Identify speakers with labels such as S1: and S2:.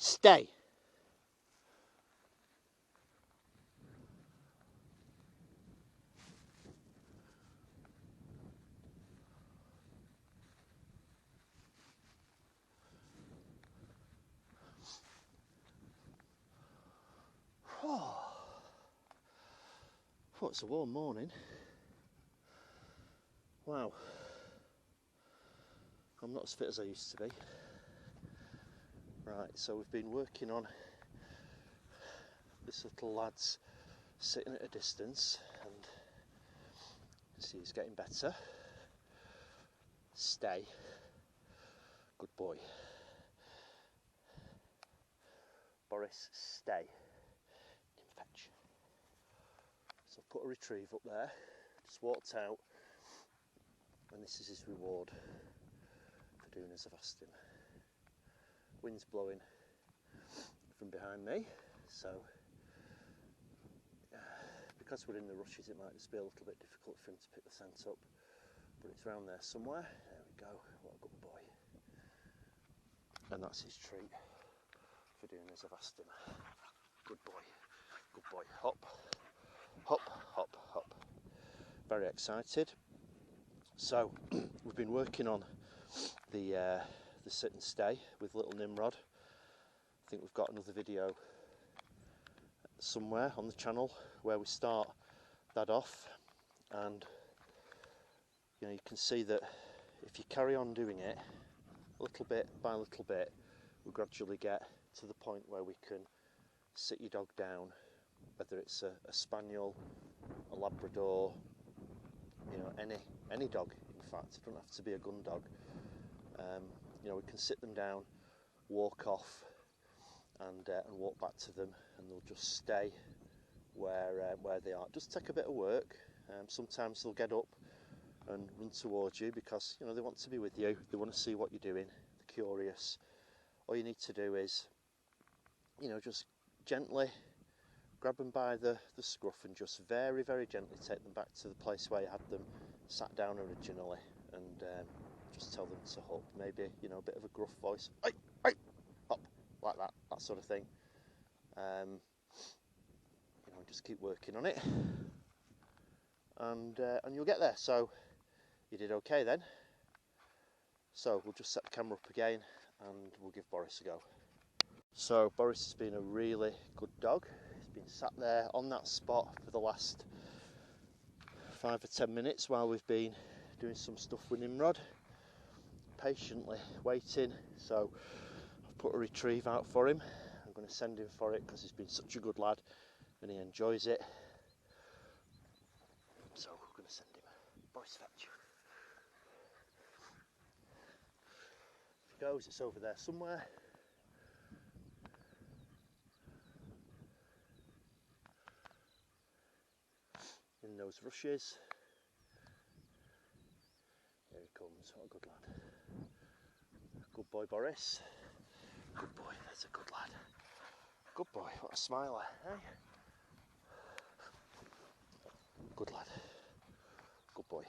S1: Stay. Oh, it's a warm morning. Wow. I'm not as fit as I used to be. Right, so we've been working on this little lad's sitting at a distance, and you see he's getting better. Stay. Good boy. Boris, stay. Fetch. So I've put a retrieve up there, just walked out, and this is his reward for doing as I've asked him. Wind's blowing from behind me, so because we're in the rushes it might just be a little bit difficult for him to pick the scent up, but it's round there somewhere. There we go, what a good boy. And that's his treat for doing as I've asked him. Good boy, good boy. Hop, hop, hop, hop. Very excited. So we've been working on the sit and stay with little Nimrod. I think we've got another video somewhere on the channel where we start that off, and you know, you can see that if you carry on doing it little bit by little bit, we gradually get to the point where we can sit your dog down, whether it's a Spaniel, a Labrador, you know, any dog. In fact, it doesn't have to be a gun dog. You know, we can sit them down, walk off, and walk back to them, and they'll just stay where they are. Just take a bit of work. Sometimes they'll get up and run towards you because you know they want to be with you. They want to see what you're doing. They're curious. All you need to do is, you know, just gently grab them by the scruff and just very, very gently take them back to the place where you had them sat down originally, and just tell them to hop. Maybe, you know, a bit of a gruff voice, hey, hey, hop, like that sort of thing. You know, just keep working on it, and you'll get there. So you did okay then. So we'll just set the camera up again and we'll give Boris a go. So Boris has been a really good dog. He's been sat there on that spot for the last 5 or 10 minutes while we've been doing some stuff with Nimrod, patiently waiting. So I've put a retrieve out for him. I'm going to send him for it because he's been such a good lad and he enjoys it. So we're going to send him. Boris, fetch. If he goes, it's over there somewhere. In those rushes. Here he comes, what a good lad. Good boy, Boris. Good boy, that's a good lad. Good boy, what a smiler, eh? Good lad. Good boy.